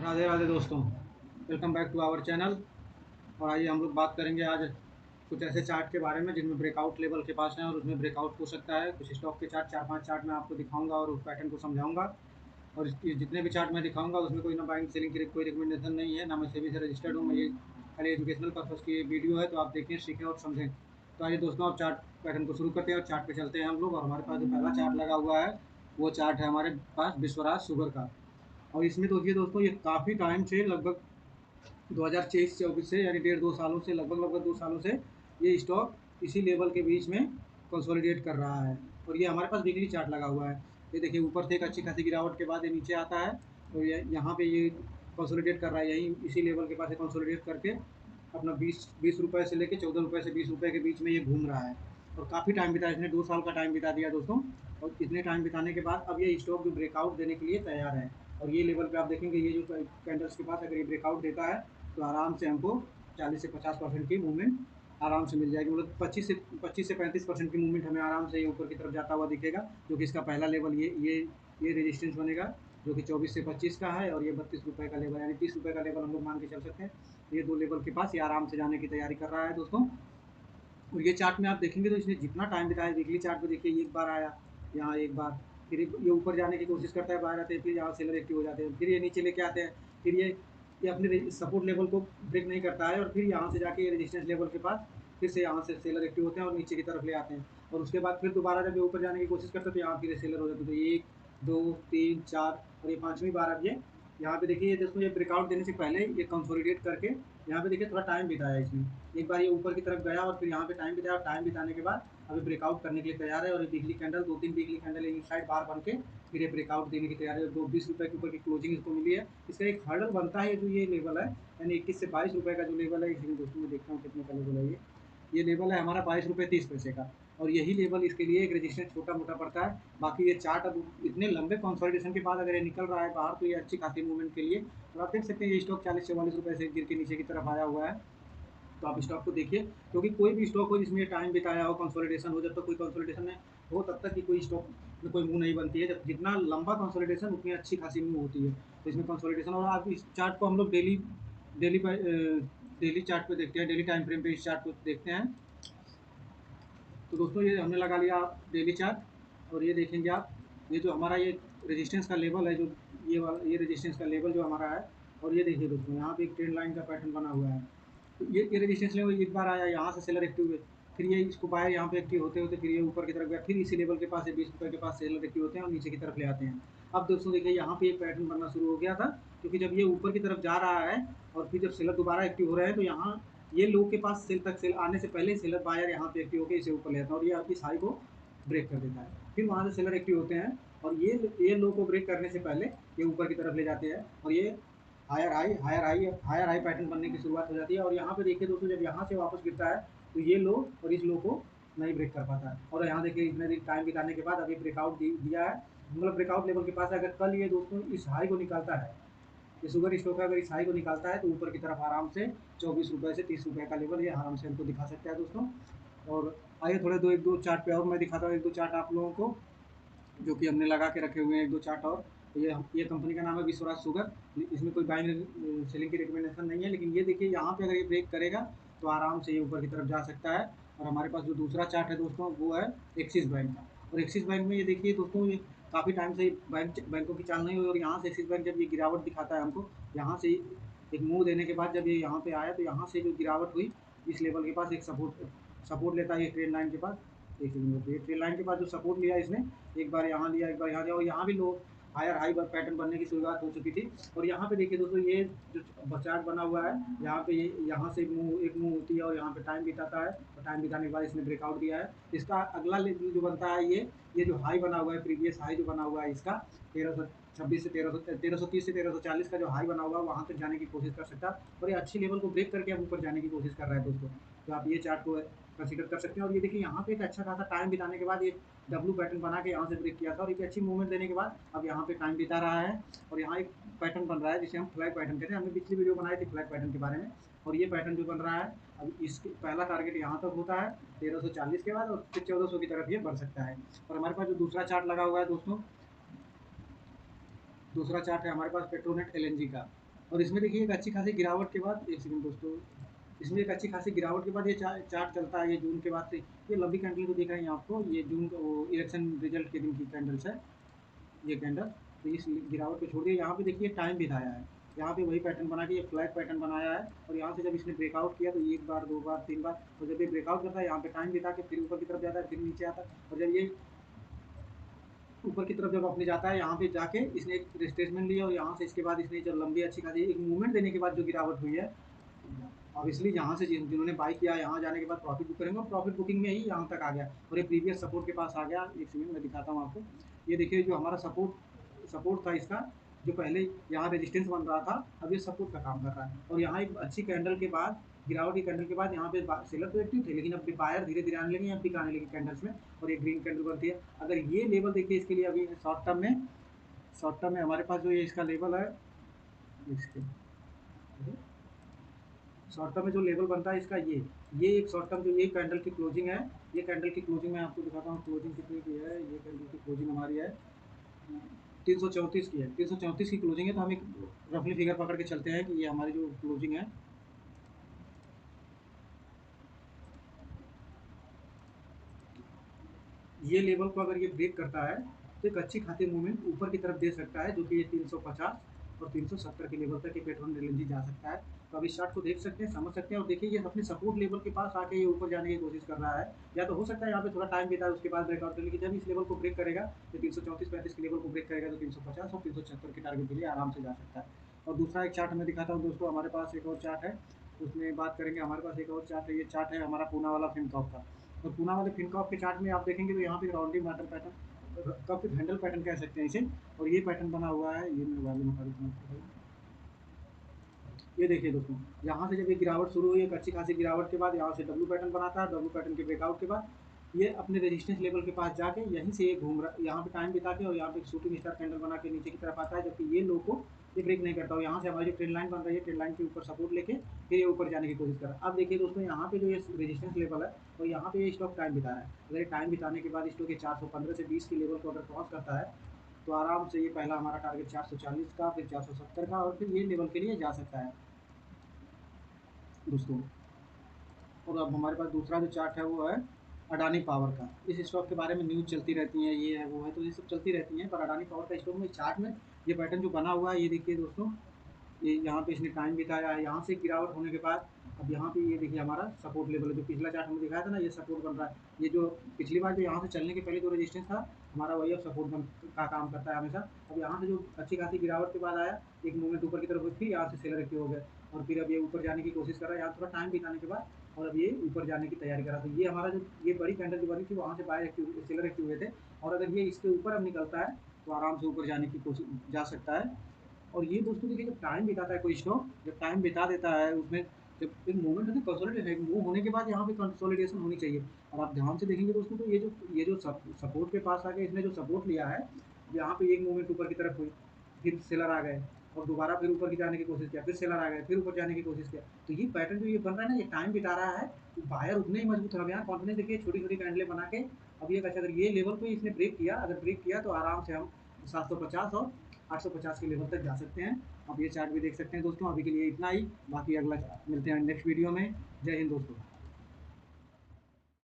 राधे राधे दोस्तों। Welcome back to our channel. और आइए हम लोग बात करेंगे आज कुछ ऐसे चार्ट के बारे में जिनमें ब्रेकआउट लेवल के पास है और उसमें ब्रेकआउट हो सकता है। कुछ स्टॉक के चार्ट, चार पांच चार्ट मैं आपको दिखाऊंगा और उस पैटर्न को समझाऊंगा। और ये जितने भी चार्ट मैं दिखाऊंगा उसमें कोई ना बाइंग सेलिंग की कोई रिकमेंडेशन नहीं है, ना मैं सेबी से रजिस्टर्ड हूँ। मैं ये खाली एजुकेशनल पर्पज़ की वीडियो है, तो आप देखें, सीखें और समझें। तो आइए दोस्तों, आप चार्ट पैटर्न को शुरू करते हैं और चार्ट पे चलते हैं हम लोग। और हमारे पास जो पहला चार्ट लगा हुआ है वो चार्ट है हमारे पास विश्वराज शुगर का। और इसमें देखिए दोस्तों, ये काफ़ी टाइम से, लगभग 2023-24 से, यानी डेढ़ दो सालों से, लगभग 2 सालों से ये स्टॉक इसी लेवल के बीच में कंसोलिडेट कर रहा है। और ये हमारे पास वीकली चार्ट लगा हुआ है। ये देखिए, ऊपर से एक अच्छी खासी गिरावट के बाद ये नीचे आता है। तो ये यहाँ पे ये कंसोलिडेट कर रहा है, यहीं इसी लेवल के पास ये कंसोलिडेट करके अपना 20 रुपये से लेकर 14 रुपये से 20 रुपये के बीच में ये घूम रहा है। और काफ़ी टाइम बिताया इसने, 2 साल का टाइम बिता दिया दोस्तों। और इतने टाइम बिताने के बाद अब ये स्टॉक जो ब्रेकआउट देने के लिए तैयार है। और ये लेवल पे आप देखेंगे, ये जो कैंडल्स के पास अगर ये ब्रेकआउट देता है तो आराम से हमको 40 से 50% की मूवमेंट आराम से मिल जाएगी। मतलब 25 से 35% की मूवमेंट हमें आराम से ये ऊपर की तरफ जाता हुआ दिखेगा। जो कि इसका पहला लेवल ये रेजिस्टेंस बनेगा, जो कि 24 से 25 का है। और ये 32 रुपये का लेवल, यानी 30 रुपये का लेवल हम लोग मान के चल सकते हैं। ये दो लेवल के पास ये आराम से जाने की तैयारी कर रहा है दोस्तों। और ये चार्ट में आप देखेंगे तो इसने जितना टाइम बिताया, वीकली चार्ट पे देखिए, एक बार आया यहाँ, एक बार, फिर ये ऊपर जाने की कोशिश करता है, बाहर आते हैं, फिर यहाँ सेलर एक्टिव हो जाते हैं, फिर ये नीचे लेके आते हैं, फिर ये अपने सपोर्ट लेवल को ब्रेक नहीं करता है। और फिर यहाँ से जाके ये रेजिस्टेंस लेवल के पास फिर से यहाँ से सेलर एक्टिव होते हैं और नीचे की तरफ ले आते हैं। और उसके बाद फिर दोबारा जब ये ऊपर जाने की कोशिश करते हैं तो यहाँ फिर सेलर हो जाते हैं। तो 1, 2, 3, 4 और ये पाँचवीं बार अब ये यहाँ पे देखिए, ये दोस्तों, ये ब्रेकआउट देने से पहले ये कंसोलिडेट करके यहाँ पे देखिए थोड़ा टाइम बिताया इसने। एक बार ये ऊपर की तरफ गया और फिर यहाँ पे टाइम बिताया, टाइम बिताने के बाद अभी ब्रेकआउट करने के लिए तैयार है। और ये वीकली कैंडल, 2-3 वीकली कैंडल एक साइड बार बन के फिर ये ब्रेकआउट देने की तैयारी है। 20 रुपये के ऊपर की क्लोजिंग इसको मिली है। इसका एक हर्डल बनता है, जो ये लेवल है, यानी 21 से 22 रुपये का जो लेवल है। इसमें दोस्तों मैं देखता हूँ कितने का लेवल है ये लेवल है हमारा 22 रुपये 30 पैसे का। और यही लेवल इसके लिए एक रजिस्टेंस छोटा मोटा पड़ता है। बाकी ये चार्ट अब इतने लंबे कंसोलिडेशन के बाद अगर ये निकल रहा है बाहर, तो ये अच्छी खासी मूवमेंट के लिए। और आप देख सकते हैं ये स्टॉक 40-44 रुपये से गिर के नीचे की तरफ आया हुआ है। तो आप स्टॉक को देखिए, क्योंकि कोई भी स्टॉक हो जिसमें टाइम बिताया हो, कंसोलिडेशन हो, जब तक कोई कंसोलिडेशन में हो तब तक कि कोई स्टॉक में कोई मूव नहीं बनती है। जब जितना लंबा कंसोलिडेशन उतनी अच्छी खासी मूव होती है। तो इसमें कंसोलिडेशन, और आप इस चार्ट को हम लोग डेली डेली डेली चार्ट पे देखते हैं, डेली टाइम फ्रेम पे इस चार्ट को देखते हैं। तो दोस्तों, ये हमने लगा लिया डेली चार्ट। और ये देखेंगे आप, ये जो हमारा ये रेजिस्टेंस का लेवल है, जो ये वाला, ये रेजिस्टेंस का लेवल जो हमारा है। और ये देखिए दोस्तों, यहाँ पे एक ट्रेंड लाइन का पैटर्न बना हुआ है। तो ये रेजिस्टेंस लेवल एक बार आया, यहाँ से सेलर एक्टिव हुए, फिर ये इसको बायर यहाँ पे एक्टिव होते होते फिर ये ऊपर की तरफ गया, फिर इसी लेवल के पास, 20 रुपये के पास सेलर एक्टिव होते हैं और नीचे की तरफ ले आते हैं। अब दोस्तों देखिए, यहाँ पे एक पैटर्न बनना शुरू हो गया था, क्योंकि जब ये ऊपर की तरफ जा रहा है और फिर जब सेलर दोबारा एक्टिव हो रहे हैं, तो यहाँ ये लो के पास सेल तक, सेल आने से पहले सेलर बायर यहाँ पे एक्टिव होकर इसे ऊपर ले आता है और ये इस हाई को ब्रेक कर देता है। फिर वहाँ से सेलर एक्टिव होते हैं और ये लो को ब्रेक करने से पहले ये ऊपर की तरफ ले जाते हैं। और ये हायर हाई पैटर्न बनने की शुरुआत हो जाती है। और यहाँ पे देखिए दोस्तों, जब यहाँ से वापस गिरता है तो ये लो और इस लो को नहीं ब्रेक कर पाता है। और यहाँ देखिए, इतने दिन टाइम बिताने के बाद अभी ब्रेकआउट दिया है, मतलब ब्रेकआउट लेवल के पास। अगर कल ये दोस्तों इस हाई को निकालता है, ये शुगर स्टॉक अगर इस हाई को निकालता है, तो ऊपर की तरफ आराम से 24 रुपये से 30 रुपये का लेवल ये आराम से हमको दिखा सकता है दोस्तों। और आइए थोड़े एक दो चार्ट पे और मैं दिखाता हूँ, एक दो चार्ट आप लोगों को, जो कि हमने लगा के रखे हुए हैं, एक दो चार्ट और। तो ये कंपनी का नाम है विश्वराज शुगर। इसमें कोई बाइंग सेलिंग की रिकमेंडेशन नहीं है, लेकिन ये देखिए, यहाँ पे अगर ये ब्रेक करेगा तो आराम से ये ऊपर की तरफ जा सकता है। और हमारे पास जो दूसरा चार्ट है दोस्तों, वो है एक्सिस बैंक का। और एक्सिस बैंक में ये देखिए दोस्तों, ये काफ़ी टाइम से बैंकों की चाल नहीं हुई, और यहाँ से एक्सिस बैंक जब ये गिरावट दिखाता है हमको, यहाँ से एक मूव देने के बाद जब ये यहाँ पे आया, तो यहाँ से जो गिरावट हुई, इस लेवल के पास एक सपोर्ट लेता है ये ट्रेंड लाइन के पास। एक सेकंड, ये ट्रेन लाइन के पास जो सपोर्ट लिया इसने, एक बार यहाँ लिया, एक बार यहाँ लिया, और यहाँ भी लो हायर हाई पैटर्न बनने की शुरुआत हो चुकी थी। और यहाँ पे देखिए दोस्तों, ये जो चार्ट बना हुआ है, यहाँ पे यहाँ से एक मूव होती है और यहाँ पे टाइम बिताता है, और टाइम बिताने के बाद इसने ब्रेकआउट दिया है। इसका अगला लेवल जो बनता है, ये जो हाई बना हुआ है, प्रीवियस हाई जो बना हुआ है इसका, 1326 से 1330 से 1340 का जो हाई बना हुआ है, वहाँ तक जाने की कोशिश कर सकता है। और ये अच्छी लेवल को ब्रेक करके अब ऊपर जाने की कोशिश कर रहा है दोस्तों। तो आप ये चार्ट को कंसीडर कर सकते हैं। और ये देखिए, यहाँ पे एक अच्छा खासा टाइम बिताने के बाद ये डब्लू पैटर्न बना के यहाँ से ब्रेक किया था, और एक अच्छी मूवमेंट देने के बाद अब यहाँ पे टाइम बिता रहा है। और यहाँ एक पैटर्न बन रहा है जिसे हम फ्लैग पैटर्न कहते हैं। हमने पिछली वीडियो बनाई थी फ्लैग पैटर्न के बारे में। और ये पैटर्न जो बन रहा है, अब इसके पहला टारगेट यहाँ तक होता है 1340 के बाद, और फिर 1400 की तरफ ये बढ़ सकता है। और हमारे पास जो दूसरा चार्ट लगा हुआ है दोस्तों, दूसरा चार्ट है हमारे पास पेट्रोनेट एलएनजी का। और इसमें देखिए एक अच्छी खासी गिरावट के बाद, एक सेकंड दोस्तों, इसमें एक अच्छी खासी गिरावट के बाद ये चार्ट चलता है, ये जून के बाद से। ये लंबी कैंडल को दिख रही है आपको, ये जून का वो इलेक्शन रिजल्ट के दिन की कैंडल्स है ये कैंडल। तो इस गिरावट को छोड़ दिया, यहाँ पे देखिए टाइम बिताया है, यहाँ पे वही पैटर्न बना के ये फ्लैग पैटर्न बनाया है। और यहाँ से जब इसने ब्रेकआउट किया तो एक बार, दो बार, तीन बार, और जब ये ब्रेकआउट करता है यहाँ पे टाइम बिता के फिर ऊपर की तरफ जाता है, फिर नीचे आता है। और जब ये ऊपर की तरफ जब अपने जाता है, यहाँ पे जाके इसने एक रिट्रेसमेंट लिया, और यहाँ से इसके बाद इसने जब लंबी अच्छी खासी एक मूवमेंट देने के बाद जो गिरावट हुई है, ऑब्वियसली यहाँ से जिन्होंने बाई किया, यहाँ जाने के बाद प्रॉफिट बुक करेंगे, और प्रॉफिट बुकिंग में ही यहाँ तक आ गया, और ये प्रीवियस सपोर्ट के पास आ गया। एक सेकंड मैं दिखाता हूँ आपको। ये देखिए जो हमारा सपोर्ट सपोर्ट था इसका, जो पहले यहाँ रेजिस्टेंस बन रहा था, अब ये सपोर्ट का काम कर रहा है। और यहाँ एक अच्छी कैंडल के बाद, गिरावट की कैंडल के बाद, यहाँ पे सेलर तो एक्टिव थे, लेकिन अब बायर धीरे धीरे आने लगे, अब पिक आने लगे कैंडल्स में, और एक ग्रीन कैंडल बनती है। अगर ये लेवल देखिए इसके लिए अभी शॉर्ट टर्म में हमारे पास जो ये इसका लेवल है, इसके शॉर्ट टर्म में जो लेवल बनता है इसका, ये एक शॉर्ट टर्म जो ये कैंडल की क्लोजिंग है, ये कैंडल की क्लोजिंग मैं आपको दिखाता हूँ क्लोजिंग कितनी की है। ये कैंडल की क्लोजिंग हमारी है 334 की है, 334 की क्लोजिंग है। तो हम एक रफली फिगर पकड़ के चलते हैं कि ये हमारी जो क्लोजिंग है, ये लेवल को अगर ये ब्रेक करता है तो एक अच्छी खासी मूवमेंट ऊपर की तरफ दे सकता है, जो कि ये 350 और 370 के लेवल तक ये पेट्रोल एलएनजी जा सकता है। तो अब इस चार्ट को देख सकते हैं, समझ सकते हैं, और देखिए ये अपने सपोर्ट लेवल के पास आके ये ऊपर जाने की कोशिश कर रहा है। या तो हो सकता है यहाँ पे थोड़ा टाइम बिता है, उसके बाद ब्रेकआउट कर, लेकिन जब इस लेवल को ब्रेक करेगा, तो 334-35 के लेवल को ब्रेक करेगा, तो 350 और 376 के टारगेट के लिए आराम से जा सकता है। और दूसरा एक चार्ट मैं दिखाता हूँ दोस्तों, हमारे पास एक और चार्ट है, उसमें बात करेंगे। हमारे पास एक और चार्ट है, ये चार्ट है हमारा पूना वाला फिनकॉप का। तो पूना वाले फिनकॉप के चार्ट में आप देखेंगे तो यहाँ पे rounding pattern pattern cup handle pattern कह सकते हैं इसे। और ये पैटर्न बना हुआ है, ये मैं वॉल्यूम हटा देता हूँ। ये देखिए दोस्तों, यहाँ से जब ये गिरावट शुरू हुई, एक अच्छी खासी गिरावट के बाद यहाँ से डब्लू पैटर्न बनाता है, डब्लू पैटर्न के ब्रेकआउट के बाद ये अपने रेजिस्टेंस लेवल के पास जाके यहीं से ये घूम रहा, यहाँ पे टाइम बिता के, और यहाँ पे एक शूटिंग स्टार कैंडल बना के नीचे की तरफ आता है, जबकि ये लो को ये ब्रेक नहीं करता। और यहाँ से हमारी जो ट्रेंड लाइन बन रही है, ट्रेंड लाइन के ऊपर सपोर्ट लेके फिर ये ऊपर जाने की कोशिश कर रहा है। अब देखिए दोस्तों, यहाँ पे जो ये रेजिस्टेंस लेवल है, और यहाँ पे ये स्टॉक टाइम बिता रहा है। अगर ये टाइम बिताने के बाद स्टॉक ये 415 से 20 के लेवल को अगर क्रॉस करता है, तो आराम से ये पहला हमारा टारगेट 440 का, फिर 470 का, और फिर ये लेवल के लिए जा सकता है दोस्तों। और अब हमारे पास दूसरा जो चार्ट है वो है अडानी पावर का। इस स्टॉक के बारे में न्यूज़ चलती रहती है, ये है वो है, तो ये सब चलती रहती हैं, पर अडानी पावर का स्टॉक में चार्ट में ये पैटर्न जो बना हुआ है, ये देखिए दोस्तों, ये यहाँ पे इसने टाइम बिताया है, यहाँ से गिरावट होने के बाद अब यहाँ पे ये देखिए हमारा सपोर्ट लेवल है, जो पिछला चार्ट हमने दिखाया था ना, ये सपोर्ट बन रहा है। ये जो पिछली बार जो यहाँ से चलने के पहले जो रेजिस्टेंस था हमारा, वही अब सपोर्ट बन का काम करता है हमेशा। अब यहाँ से जो अच्छी खासी गिरावट के बाद आया, एक मूवमेंट ऊपर की तरफ हुई, फिर यहाँ से सेलर एक्टिव हो गया, और फिर अब ये ऊपर जाने की कोशिश कर रहा है, यहाँ थोड़ा टाइम बिताने के बाद, और अब ये ऊपर जाने की तैयारी कर रहा था। ये हमारा जो ये बड़ी कैंडल जो बनी थी, वहाँ से बाय एक्टिव सेलर एक्टिव हुए थे, और अगर ये इसके ऊपर अब निकलता है तो आराम से ऊपर जाने की कोशिश जा सकता है। और ये दोस्तों देखिए, जब टाइम बिताता है कोई स्टॉक, जब टाइम बिता देता है उसमें, जब एक मूवमेंट होती है कंसोलिडेशन, मूव होने के बाद यहाँ पे कंसोलिडेशन होनी चाहिए। और आप ध्यान से देखेंगे दोस्तों, तो ये जो सपोर्ट के पास आ गए, इसने जो सपोर्ट लिया है, यहाँ पे एक मूवमेंट ऊपर की तरफ हुई, फिर सेलर आ गए, और दोबारा फिर ऊपर की जाने की कोशिश किया, फिर सेलर आ गए, फिर ऊपर जाने की कोशिश किया। तो ये पैटर्न जो ये बन रहा है ना, ये टाइम बिता रहा है, तो बायर उतने ही मजबूत है। यहाँ कॉन्फिडेंस देखिए, छोटी छोटी कैंडलें बना के अब ये अच्छा, अगर ये लेवल को इसने ब्रेक किया, अगर ब्रेक किया तो आराम से हम 750 और 850 के लेवल तक जा सकते हैं। आप ये चार्ट भी देख सकते हैं दोस्तों। अभी के लिए इतना ही, बाकी अगला मिलते हैं नेक्स्ट वीडियो में। जय हिंद दोस्तों।